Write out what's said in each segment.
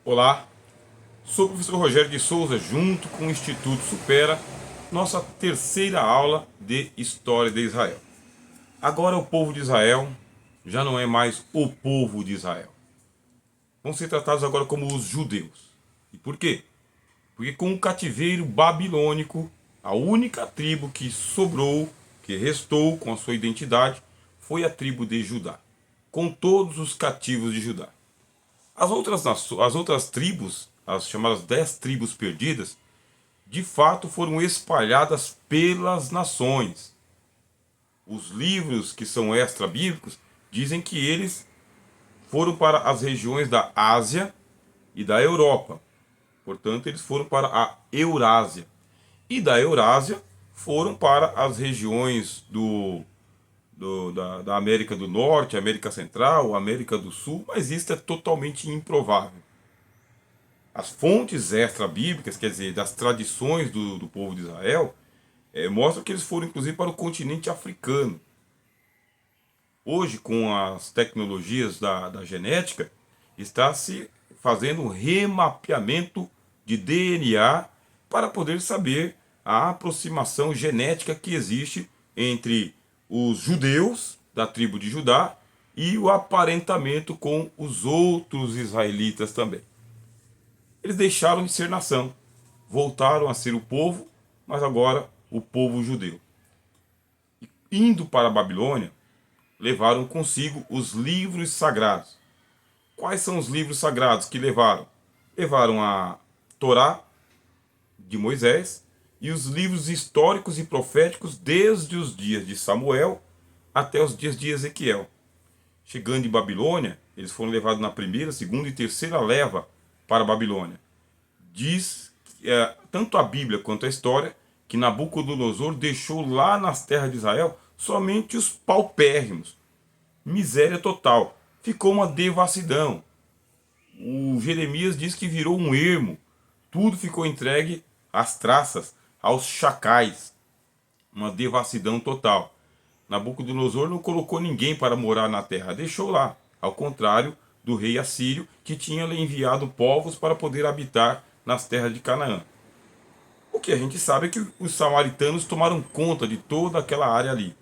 Olá, sou o professor Rogério de Souza, junto com o Instituto Supera, nossa terceira aula de História de Israel. Agora o povo de Israel já não é mais o povo de Israel. Vão ser tratados agora como os judeus. E por quê? Porque com o cativeiro babilônico, a única tribo que sobrou, que restou com a sua identidade, foi a tribo de Judá, com todos os cativos de Judá. As outras tribos, as chamadas 10 tribos perdidas, de fato foram espalhadas pelas nações. Os livros que são extra-bíblicos dizem que eles foram para as regiões da Ásia e da Europa. Portanto, eles foram para a Eurásia. E da Eurásia foram para as regiões da América do Norte, América Central, América do Sul, mas isso é totalmente improvável. As fontes extra-bíblicas, quer dizer, das tradições do povo de Israel, mostram que eles foram inclusive para o continente africano. Hoje, com as tecnologias da genética, está se fazendo um remapeamento de DNA para poder saber a aproximação genética que existe entre os judeus da tribo de Judá e o aparentamento com os outros israelitas também. Eles deixaram de ser nação, voltaram a ser o povo, mas agora o povo judeu. E, indo para a Babilônia, levaram consigo os livros sagrados. Quais são os livros sagrados que levaram? Levaram a Torá de Moisés e os livros históricos e proféticos desde os dias de Samuel até os dias de Ezequiel. Chegando em Babilônia, eles foram levados na primeira, segunda e terceira leva para a Babilônia. Diz, tanto a Bíblia quanto a história, que Nabucodonosor deixou lá nas terras de Israel somente os paupérrimos. Miséria total. Ficou uma devassidão. O Jeremias diz que virou um ermo. Tudo ficou entregue às traças, aos chacais. Uma devassidão total. Nabucodonosor não colocou ninguém para morar na terra, deixou lá. Ao contrário do rei assírio, que tinha lhe enviado povos para poder habitar nas terras de Canaã. O que a gente sabe é que os samaritanos tomaram conta de toda aquela área ali.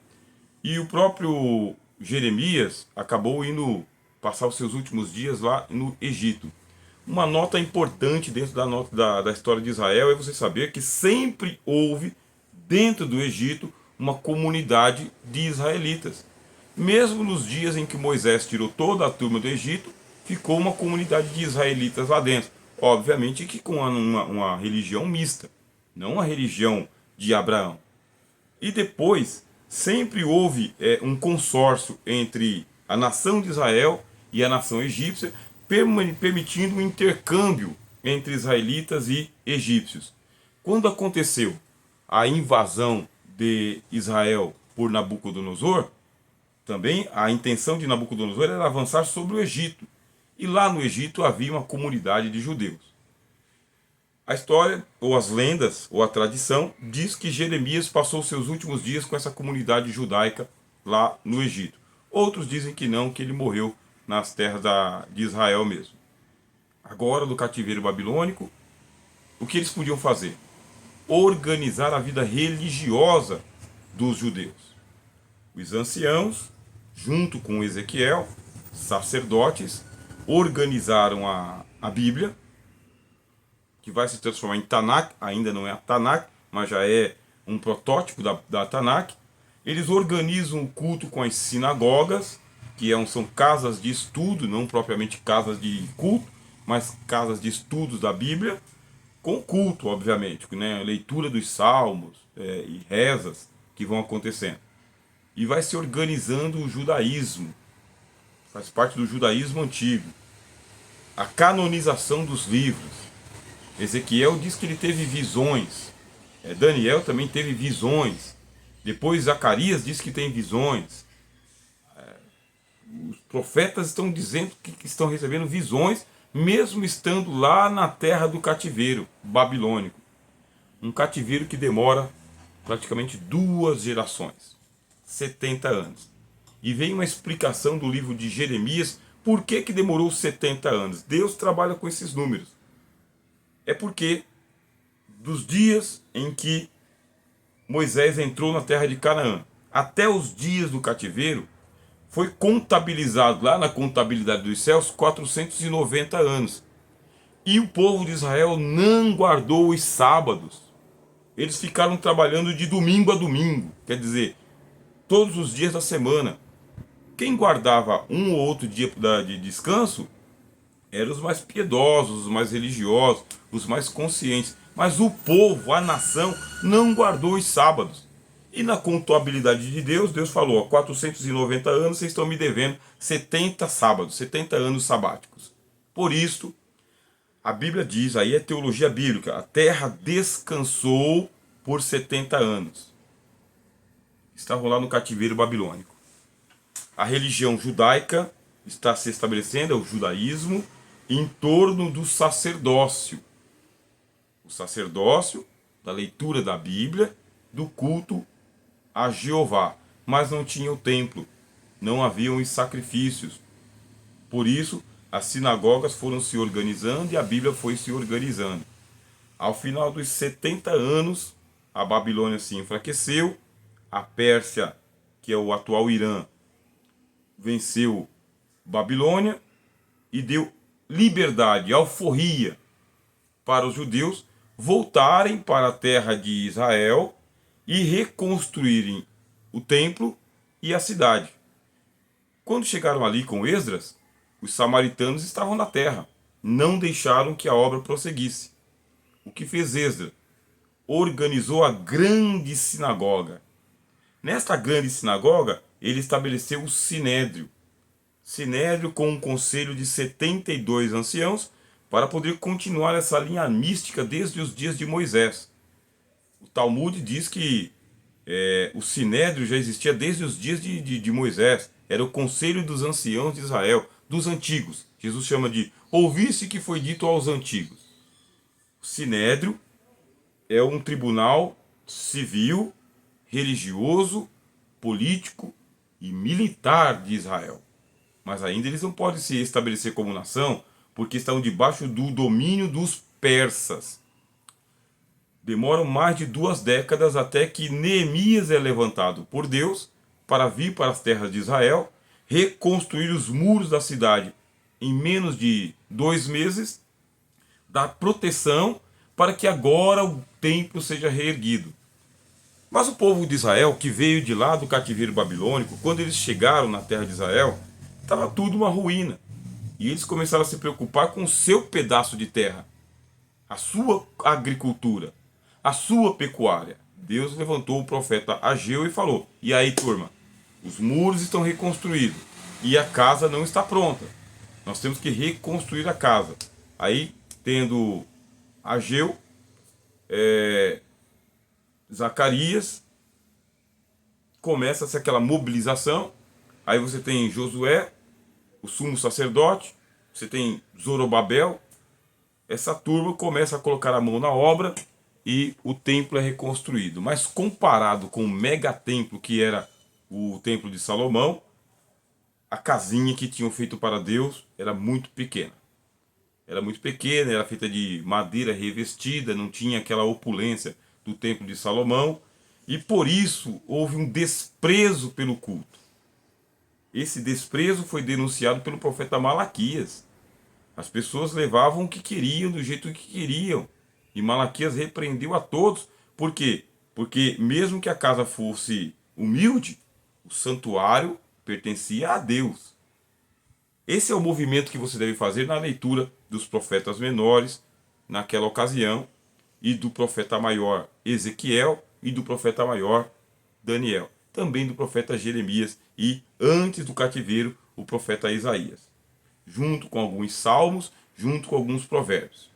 E o próprio Jeremias acabou indo passar os seus últimos dias lá no Egito. Uma nota importante dentro da história de Israel é você saber que sempre houve, dentro do Egito, uma comunidade de israelitas. Mesmo nos dias em que Moisés tirou toda a turma do Egito, ficou uma comunidade de israelitas lá dentro. Obviamente que com uma religião mista, não a religião de Abraão. E depois, sempre houve um consórcio entre a nação de Israel e a nação egípcia, permitindo um intercâmbio entre israelitas e egípcios. Quando aconteceu a invasão de Israel por Nabucodonosor, também a intenção de Nabucodonosor era avançar sobre o Egito. E lá no Egito havia uma comunidade de judeus. A história, ou as lendas, ou a tradição, diz que Jeremias passou seus últimos dias com essa comunidade judaica lá no Egito. Outros dizem que não, que ele morreu nas terras de Israel mesmo. Agora, do cativeiro babilônico, o que eles podiam fazer? Organizar a vida religiosa dos judeus. Os anciãos, junto com Ezequiel, sacerdotes, organizaram a Bíblia, que vai se transformar em Tanakh, ainda não é a Tanakh, mas já é um protótipo da Tanakh. Eles organizam o culto com as sinagogas, que são casas de estudo, não propriamente casas de culto, mas casas de estudos da Bíblia, com culto, obviamente, né? Leitura dos salmos e rezas que vão acontecendo. E vai se organizando o judaísmo, faz parte do judaísmo antigo. A canonização dos livros. Ezequiel diz que ele teve visões. Daniel também teve visões. Depois Zacarias diz que tem visões. Os profetas estão dizendo que estão recebendo visões, mesmo estando lá na terra do cativeiro babilônico. Um cativeiro que demora praticamente 2 gerações, 70 anos. E vem uma explicação do livro de Jeremias Por que demorou 70 anos? Deus trabalha com esses números. É porque dos dias em que Moisés entrou na terra de Canaã até os dias do cativeiro, foi contabilizado lá na contabilidade dos céus 490 anos. E o povo de Israel não guardou os sábados. Eles ficaram trabalhando de domingo a domingo, quer dizer, todos os dias da semana. Quem guardava um ou outro dia de descanso eram os mais piedosos, os mais religiosos, os mais conscientes. Mas o povo, a nação, não guardou os sábados. E na contabilidade de Deus, Deus falou: há 490 anos vocês estão me devendo 70 sábados, 70 anos sabáticos. Por isso, a Bíblia diz, aí é teologia bíblica, a terra descansou por 70 anos. Estavam lá no cativeiro babilônico. A religião judaica está se estabelecendo, é o judaísmo, em torno do sacerdócio. O sacerdócio, da leitura da Bíblia, do culto a Jeová. Mas não tinha o templo, não haviam os sacrifícios. Por isso, as sinagogas foram se organizando e a Bíblia foi se organizando. Ao final dos 70 anos, a Babilônia se enfraqueceu, a Pérsia, que é o atual Irã, venceu Babilônia e deu liberdade, alforria para os judeus voltarem para a terra de Israel e reconstruírem o templo e a cidade. Quando chegaram ali com Esdras, os samaritanos estavam na terra, não deixaram que a obra prosseguisse. O que fez Esdras? Organizou a grande sinagoga. Nesta grande sinagoga, ele estabeleceu o Sinédrio. Sinédrio com um conselho de 72 anciãos para poder continuar essa linha mística desde os dias de Moisés. O Talmud diz que o Sinédrio já existia desde os dias de Moisés. Era o conselho dos anciãos de Israel, dos antigos. Jesus chama de ouvisse que foi dito aos antigos. O Sinédrio é um tribunal civil, religioso, político e militar de Israel. Mas ainda eles não podem se estabelecer como nação, porque estão debaixo do domínio dos persas. Demoram mais de 2 décadas até que Neemias é levantado por Deus para vir para as terras de Israel, reconstruir os muros da cidade em menos de 2 meses, dar proteção para que agora o templo seja reerguido. Mas o povo de Israel, que veio de lá do cativeiro babilônico, quando eles chegaram na terra de Israel, estava tudo uma ruína. E eles começaram a se preocupar com o seu pedaço de terra, a sua agricultura, a sua pecuária. Deus levantou o profeta Ageu e falou: e aí, turma, os muros estão reconstruídos e a casa não está pronta. Nós temos que reconstruir a casa. Aí, tendo Ageu, Zacarias, começa-se aquela mobilização. Aí você tem Josué, o sumo sacerdote, você tem Zorobabel. Essa turma começa a colocar a mão na obra e o templo é reconstruído. Mas comparado com o megatemplo que era o templo de Salomão, a casinha que tinham feito para Deus era muito pequena. Era muito pequena, era feita de madeira revestida, não tinha aquela opulência do templo de Salomão. E por isso houve um desprezo pelo culto. Esse desprezo foi denunciado pelo profeta Malaquias. As pessoas levavam o que queriam, do jeito que queriam. E Malaquias repreendeu a todos. Por quê? Porque mesmo que a casa fosse humilde, o santuário pertencia a Deus. Esse é o movimento que você deve fazer na leitura dos profetas menores naquela ocasião, e do profeta maior Ezequiel e do profeta maior Daniel. Também do profeta Jeremias e, antes do cativeiro, o profeta Isaías. Junto com alguns salmos, junto com alguns provérbios.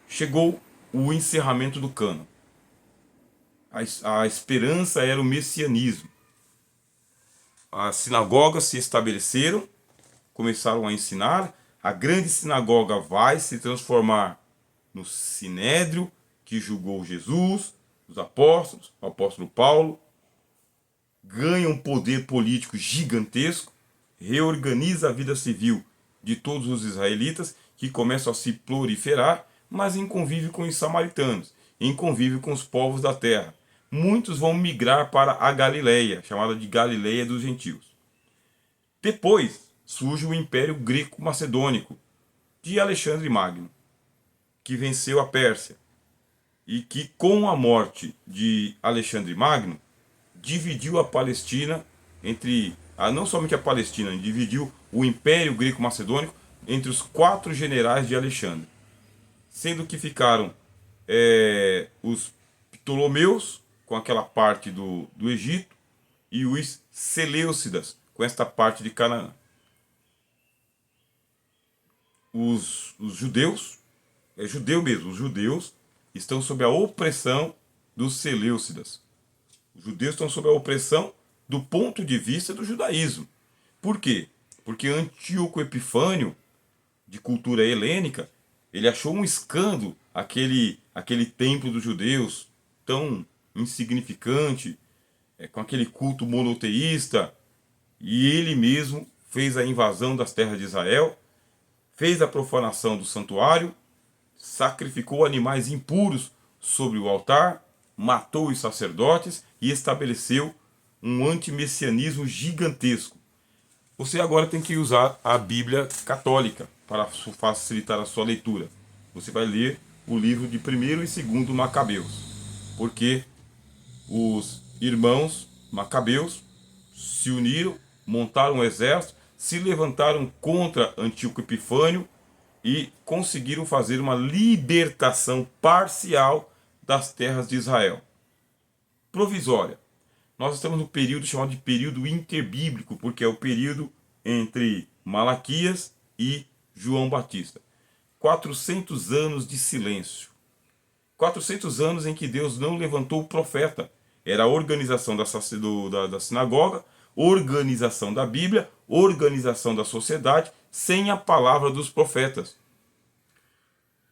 Chegou o encerramento do cânon. A esperança era o messianismo. As sinagogas se estabeleceram, começaram a ensinar. A grande sinagoga vai se transformar no Sinédrio, que julgou Jesus, os apóstolos, o apóstolo Paulo. Ganha um poder político gigantesco. reorganiza a vida civil de todos os israelitas, que começam a se proliferar, mas em convívio com os samaritanos, em convívio com os povos da terra. Muitos vão migrar para a Galileia, chamada de Galileia dos Gentios. Depois surge o Império Greco-Macedônico de Alexandre Magno, que venceu a Pérsia e que, com a morte de Alexandre Magno, dividiu a Palestina entre, não somente a Palestina, dividiu o Império Greco-Macedônico entre os 4 generais de Alexandre, sendo que ficaram os Ptolomeus, com aquela parte do Egito, e os Seleucidas, com esta parte de Canaã. Os judeus, judeu mesmo, os judeus estão sob a opressão dos Seleucidas. Os judeus estão sob a opressão do ponto de vista do judaísmo. Por quê? Porque Antíoco Epifânio, de cultura helênica, ele achou um escândalo aquele templo dos judeus tão insignificante, com aquele culto monoteísta, e ele mesmo fez a invasão das terras de Israel, fez a profanação do santuário, sacrificou animais impuros sobre o altar, matou os sacerdotes e estabeleceu um antimessianismo gigantesco. Você agora tem que usar a Bíblia católica para facilitar a sua leitura. Você vai ler o livro de 1º e 2º Macabeus, porque os irmãos Macabeus se uniram, montaram um exército, se levantaram contra Antíoco Epifânio e conseguiram fazer uma libertação parcial das terras de Israel. Provisória. Nós estamos no período chamado de período interbíblico, porque é o período entre Malaquias e João Batista. 400 anos de silêncio. 400 anos em que Deus não levantou o profeta. Era a organização da sinagoga, organização da Bíblia, organização da sociedade, sem a palavra dos profetas.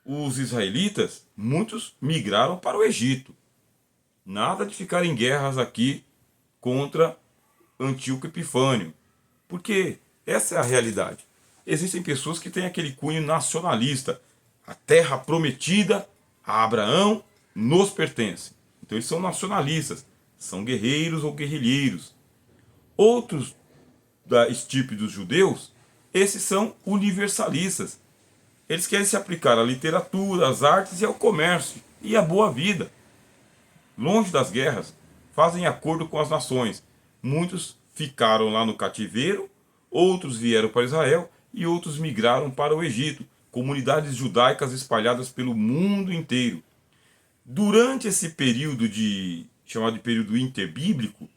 Os israelitas, muitos migraram para o Egito. Nada de ficar em guerras aqui contra Antíoco Epifânio, porque essa é a realidade. Existem pessoas que têm aquele cunho nacionalista. A terra prometida a Abraão nos pertence. Então eles são nacionalistas, são guerreiros ou guerrilheiros. Outros da estirpe dos judeus, esses são universalistas. Eles querem se aplicar à literatura, às artes e ao comércio e à boa vida. Longe das guerras, fazem acordo com as nações. Muitos ficaram lá no cativeiro, outros vieram para Israel e outros migraram para o Egito, comunidades judaicas espalhadas pelo mundo inteiro. Durante esse período chamado de período interbíblico,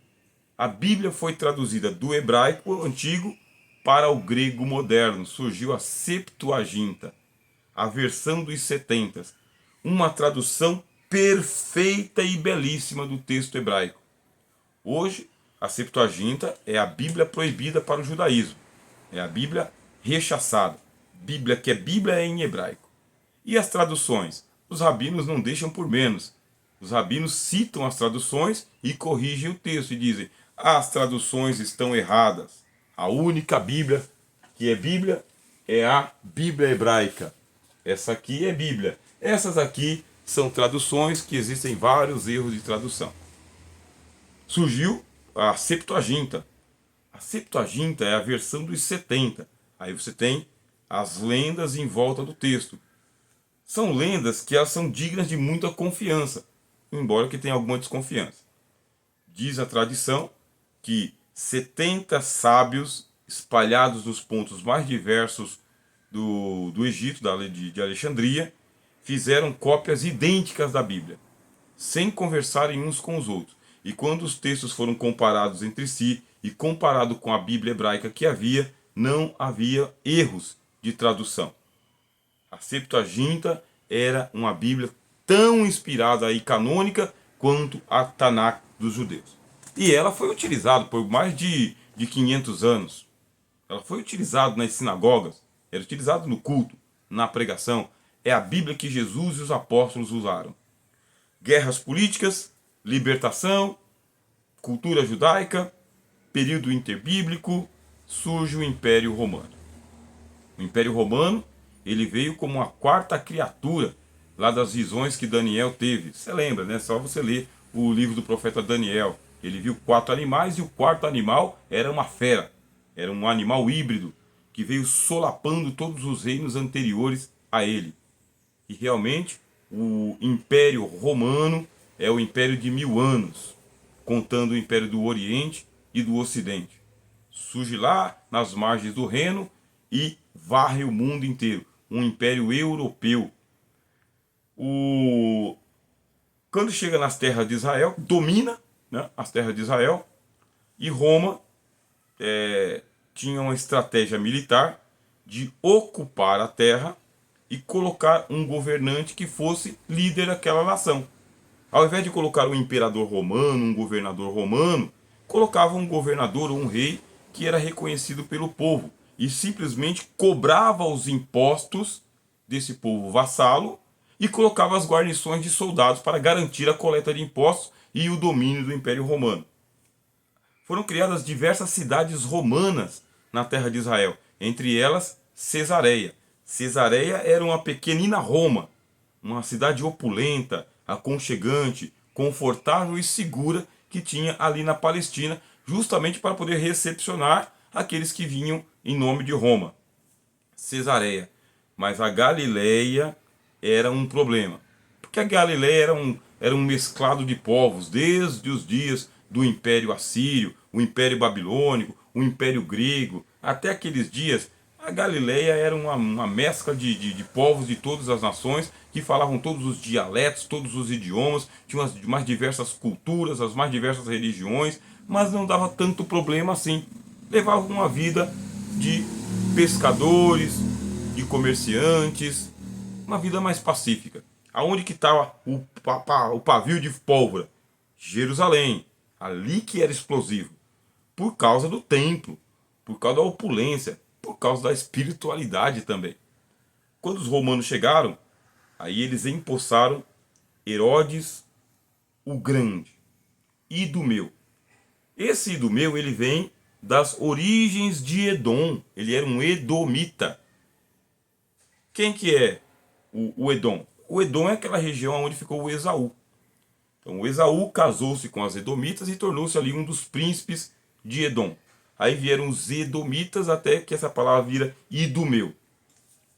a Bíblia foi traduzida do hebraico antigo para o grego moderno. Surgiu a Septuaginta, a versão dos 70, uma tradução perfeita e belíssima do texto hebraico. Hoje, a Septuaginta é a Bíblia proibida para o judaísmo. É a Bíblia rechaçada. Bíblia que é Bíblia em hebraico. E as traduções? Os rabinos não deixam por menos. Os rabinos citam as traduções e corrigem o texto e dizem: as traduções estão erradas. A única Bíblia que é Bíblia é a Bíblia hebraica. Essa aqui é Bíblia. Essas aqui são traduções, que existem vários erros de tradução. Surgiu a Septuaginta. A Septuaginta é a versão dos 70. Aí você tem as lendas em volta do texto. São lendas que elas são dignas de muita confiança, embora que tenha alguma desconfiança. Diz a tradição que 70 sábios espalhados nos pontos mais diversos do Egito, de Alexandria, fizeram cópias idênticas da Bíblia, sem conversarem uns com os outros. E quando os textos foram comparados entre si e comparado com a Bíblia hebraica que havia, não havia erros de tradução. A Septuaginta era uma Bíblia tão inspirada e canônica quanto a Tanakh dos judeus. E ela foi utilizada por mais de 500 anos. Ela foi utilizada nas sinagogas, era utilizada no culto, na pregação. É a Bíblia que Jesus e os apóstolos usaram. Guerras políticas, libertação, cultura judaica, período interbíblico, surge o Império Romano. O Império Romano, ele veio como a quarta criatura lá das visões que Daniel teve. Você lembra, né? Só você ler o livro do profeta Daniel. Ele viu 4 animais e o quarto animal era uma fera. Era um animal híbrido que veio solapando todos os reinos anteriores a ele. E realmente o Império Romano é o império de 1000 anos, contando o Império do Oriente e do Ocidente. Surge lá nas margens do Reno e varre o mundo inteiro. Um império europeu. Quando chega nas terras de Israel, domina, né, as terras de Israel, e Roma tinha uma estratégia militar de ocupar a terra e colocar um governante que fosse líder daquela nação. Ao invés de colocar um imperador romano, um governador romano, colocava um governador ou um rei que era reconhecido pelo povo e simplesmente cobrava os impostos desse povo vassalo e colocava as guarnições de soldados para garantir a coleta de impostos e o domínio do Império Romano. Foram criadas diversas cidades romanas na terra de Israel, entre elas Cesareia. Cesareia era uma pequenina Roma, uma cidade opulenta, aconchegante, confortável e segura que tinha ali na Palestina, justamente para poder recepcionar aqueles que vinham em nome de Roma. Cesareia. Mas a Galileia era um problema, porque a Galileia era um mesclado de povos, desde os dias do Império Assírio, o Império Babilônico, o Império Grego, até aqueles dias. A Galileia era uma mescla de povos de todas as nações, que falavam todos os dialetos, todos os idiomas, tinham as mais diversas culturas, as mais diversas religiões, mas não dava tanto problema assim. Levavam uma vida de pescadores, de comerciantes, uma vida mais pacífica. Aonde que estava o pavio de pólvora? Jerusalém, ali que era explosivo, por causa do templo, por causa da opulência, por causa da espiritualidade também. Quando os romanos chegaram, aí eles empossaram Herodes o Grande, Idumeu. Esse Idumeu, ele vem das origens de Edom, ele era um edomita. Quem que é o Edom? O Edom é aquela região onde ficou o Esaú. Então o Esaú casou-se com as edomitas e tornou-se ali um dos príncipes de Edom. Aí vieram os edomitas até que essa palavra vira Idumeu.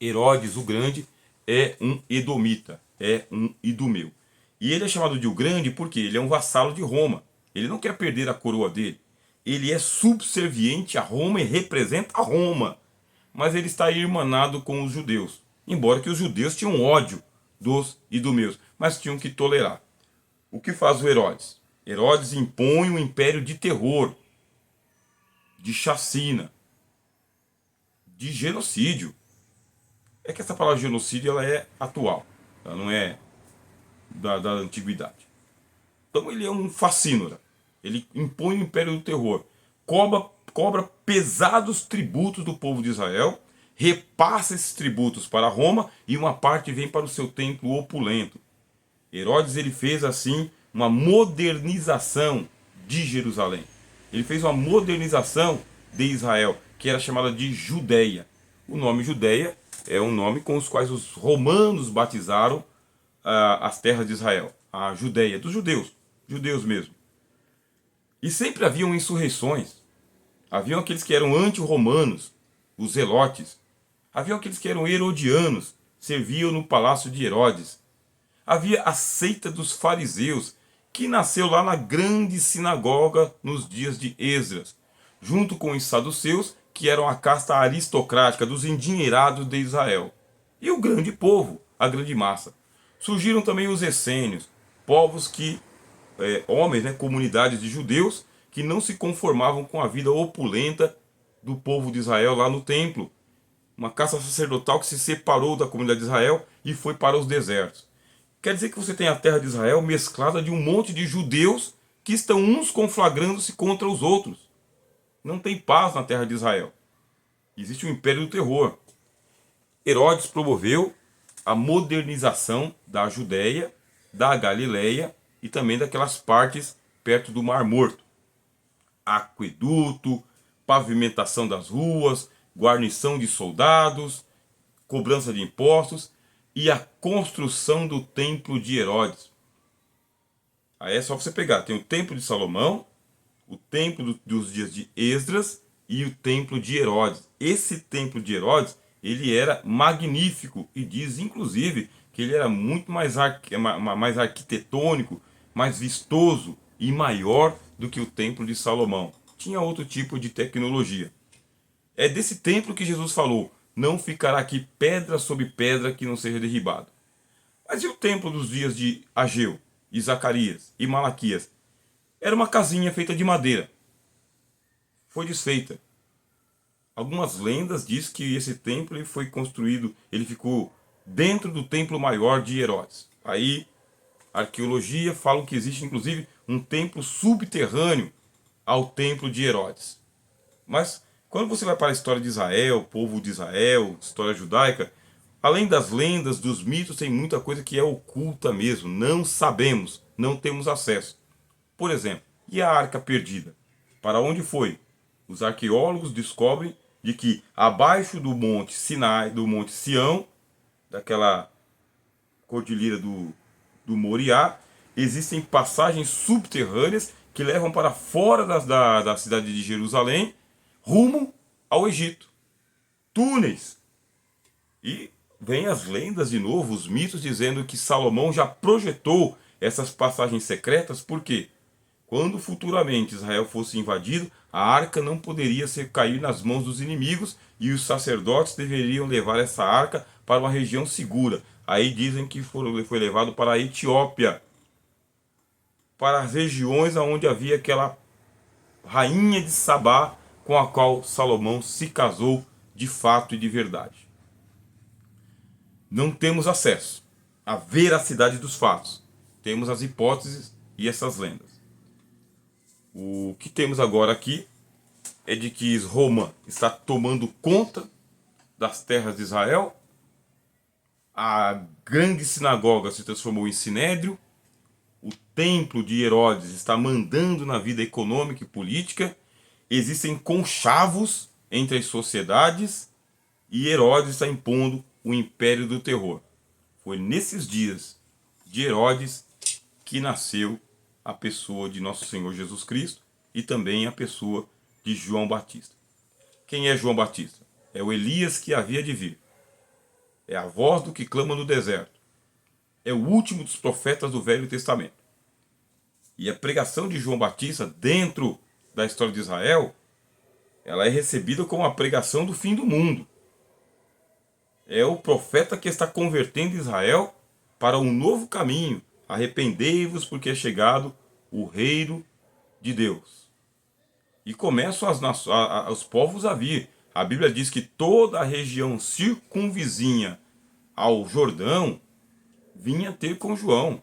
Herodes o Grande é um edomita, é um idumeu. E ele é chamado de o Grande porque ele é um vassalo de Roma. Ele não quer perder a coroa dele. Ele é subserviente a Roma e representa a Roma. Mas ele está irmanado com os judeus. Embora que os judeus tinham ódio dos idumeus, mas tinham que tolerar. O que faz o Herodes? Herodes impõe um império de terror, de chacina, de genocídio. É que essa palavra genocídio ela é atual, ela não é da antiguidade. Então ele é um facínora, ele impõe o império do terror, cobra pesados tributos do povo de Israel, repassa esses tributos para Roma e uma parte vem para o seu templo opulento. Herodes ele fez assim uma modernização de Jerusalém. Ele fez uma modernização de Israel, que era chamada de Judeia. O nome Judeia é um nome com os quais os romanos batizaram as terras de Israel. A Judeia, dos judeus, judeus mesmo. E sempre haviam insurreições. Haviam aqueles que eram anti-romanos, os zelotes. Haviam aqueles que eram herodianos, serviam no palácio de Herodes. Havia a seita dos fariseus, que nasceu lá na grande sinagoga nos dias de Esdras, junto com os saduceus, que eram a casta aristocrática dos endinheirados de Israel. E o grande povo, a grande massa. Surgiram também os essênios, povos que, homens, né, comunidades de judeus, que não se conformavam com a vida opulenta do povo de Israel lá no templo. Uma casta sacerdotal que se separou da comunidade de Israel e foi para os desertos. Quer dizer que você tem a terra de Israel mesclada de um monte de judeus que estão uns conflagrando-se contra os outros. Não tem paz na terra de Israel. Existe um império do terror. Herodes promoveu a modernização da Judéia, da Galileia e também daquelas partes perto do Mar Morto. Aqueduto, pavimentação das ruas, guarnição de soldados, cobrança de impostos e a construção do templo de Herodes. Aí é só você pegar, tem o templo de Salomão, o templo dos dias de Esdras e o templo de Herodes. Esse templo de Herodes, ele era magnífico e diz inclusive que ele era muito mais arquitetônico, mais vistoso e maior do que o templo de Salomão. Tinha outro tipo de tecnologia. É desse templo que Jesus falou: não ficará aqui pedra sobre pedra que não seja derribado. Mas e o templo dos dias de Ageu, e Zacarias e Malaquias? Era uma casinha feita de madeira. Foi desfeita. Algumas lendas dizem que esse templo ele foi construído, ele ficou dentro do templo maior de Herodes. Aí, a arqueologia fala que existe inclusive um templo subterrâneo ao templo de Herodes. Mas quando você vai para a história de Israel, povo de Israel, história judaica, além das lendas, dos mitos, tem muita coisa que é oculta mesmo. Não sabemos, não temos acesso. Por exemplo, e a Arca Perdida? Para onde foi? Os arqueólogos descobrem de que abaixo do Monte Sinai, do Monte Sião, daquela cordilheira do Moriá, existem passagens subterrâneas que levam para fora da cidade de Jerusalém, rumo ao Egito. Túneis. E vem as lendas de novo, os mitos dizendo que Salomão já projetou essas passagens secretas, porque quando futuramente Israel fosse invadido, a arca não poderia cair nas mãos dos inimigos e os sacerdotes deveriam levar essa arca para uma região segura. Aí dizem que foi levado para a Etiópia, para as regiões onde havia aquela rainha de Sabá com a qual Salomão se casou de fato e de verdade. Não temos acesso à veracidade dos fatos. Temos as hipóteses e essas lendas. O que temos agora aqui é de que Roma está tomando conta das terras de Israel. A grande sinagoga se transformou em sinédrio. O templo de Herodes está mandando na vida econômica e política. Existem conchavos entre as sociedades e Herodes está impondo o império do terror. Foi nesses dias de Herodes que nasceu a pessoa de nosso Senhor Jesus Cristo e também a pessoa de João Batista. Quem é João Batista? É o Elias que havia de vir. É a voz do que clama no deserto. É o último dos profetas do Velho Testamento. E a pregação de João Batista dentro da história de Israel, ela é recebida como a pregação do fim do mundo. É o profeta que está convertendo Israel para um novo caminho. Arrependei-vos porque é chegado o reino de Deus. E começam os povos a vir. A Bíblia diz que toda a região circunvizinha ao Jordão vinha ter com João.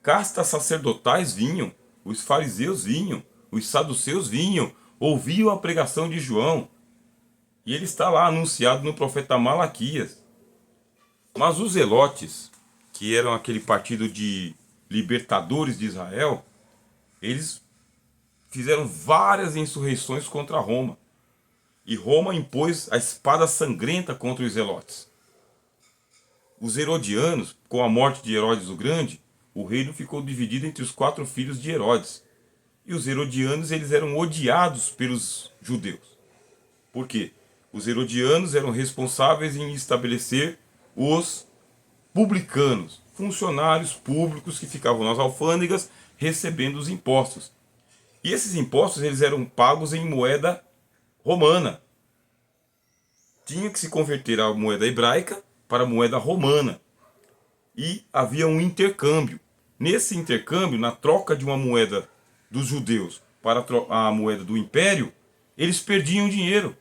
Castas sacerdotais vinham, os fariseus vinham, os saduceus vinham, ouviam a pregação de João. E ele está lá anunciado no profeta Malaquias. Mas os zelotes, que eram aquele partido de libertadores de Israel, eles fizeram várias insurreições contra Roma. E Roma impôs a espada sangrenta contra os zelotes. Os herodianos, com a morte de Herodes o Grande, o reino ficou dividido entre os 4 filhos de Herodes. E os herodianos eles eram odiados pelos judeus. Por quê? Os herodianos eram responsáveis em estabelecer os publicanos, funcionários públicos que ficavam nas alfândegas recebendo os impostos. E esses impostos eles eram pagos em moeda romana. Tinha que se converter a moeda hebraica para a moeda romana. E havia um intercâmbio. Nesse intercâmbio, na troca de uma moeda dos judeus para a moeda do império, eles perdiam dinheiro.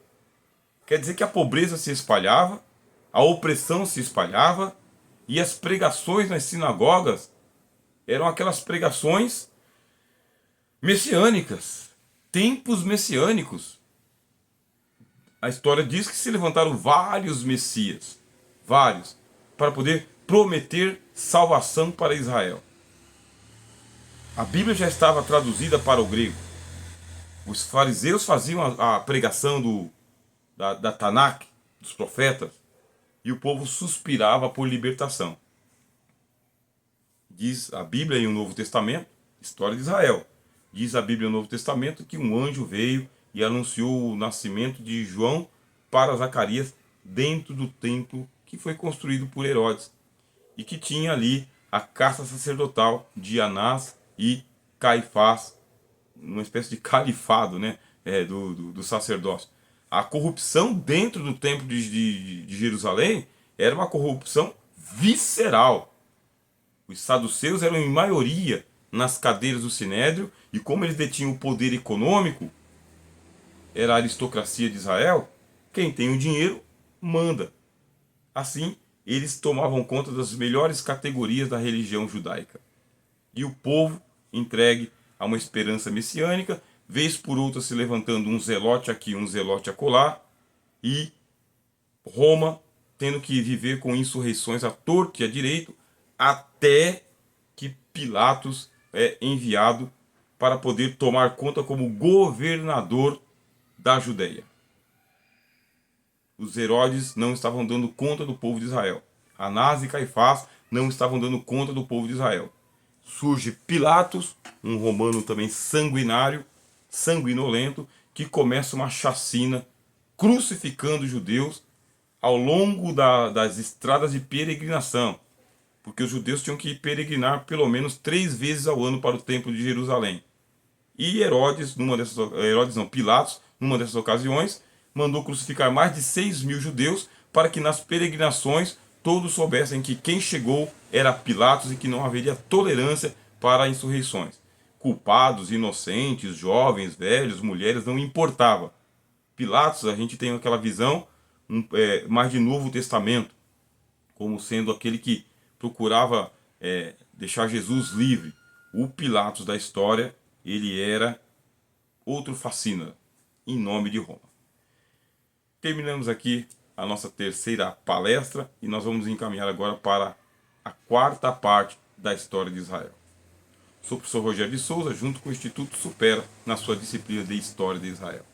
Quer dizer que a pobreza se espalhava, a opressão se espalhava e as pregações nas sinagogas eram aquelas pregações messiânicas, tempos messiânicos. A história diz que se levantaram vários messias, vários, para poder prometer salvação para Israel. A Bíblia já estava traduzida para o grego. Os fariseus faziam a pregação da Tanakh, dos profetas, e o povo suspirava por libertação. Diz a Bíblia em o Novo Testamento, história de Israel. Diz a Bíblia no Novo Testamento que um anjo veio e anunciou o nascimento de João para Zacarias dentro do templo que foi construído por Herodes e que tinha ali a casta sacerdotal de Anás e Caifás, uma espécie de califado, né, do sacerdócio. A corrupção dentro do templo de Jerusalém era uma corrupção visceral. Os saduceus eram em maioria nas cadeiras do sinédrio, e como eles detinham o poder econômico, era a aristocracia de Israel, quem tem o dinheiro manda. Assim, eles tomavam conta das melhores categorias da religião judaica. E o povo, entregue a uma esperança messiânica, vez por outra se levantando um zelote aqui, um zelote acolá, e Roma tendo que viver com insurreições à torto e à direito, até que Pilatos é enviado para poder tomar conta como governador da Judéia. Os Herodes não estavam dando conta do povo de Israel. Anás e Caifás não estavam dando conta do povo de Israel. Surge Pilatos, um romano também sanguinário, sanguinolento, que começa uma chacina crucificando os judeus ao longo das estradas de peregrinação, porque os judeus tinham que peregrinar pelo menos 3 vezes ao ano para o templo de Jerusalém. E Pilatos, numa dessas ocasiões, mandou crucificar mais de 6.000 judeus para que nas peregrinações todos soubessem que quem chegou era Pilatos e que não haveria tolerância para insurreições. Culpados, inocentes, jovens, velhos, mulheres, não importava. Pilatos, a gente tem aquela visão mais de Novo Testamento, como sendo aquele que procurava deixar Jesus livre. O Pilatos da história, ele era outro fascínora, em nome de Roma. Terminamos aqui a nossa terceira palestra e nós vamos encaminhar agora para a quarta parte da história de Israel. Sou o professor Rogério de Souza, junto com o Instituto Supera, na sua disciplina de História de Israel.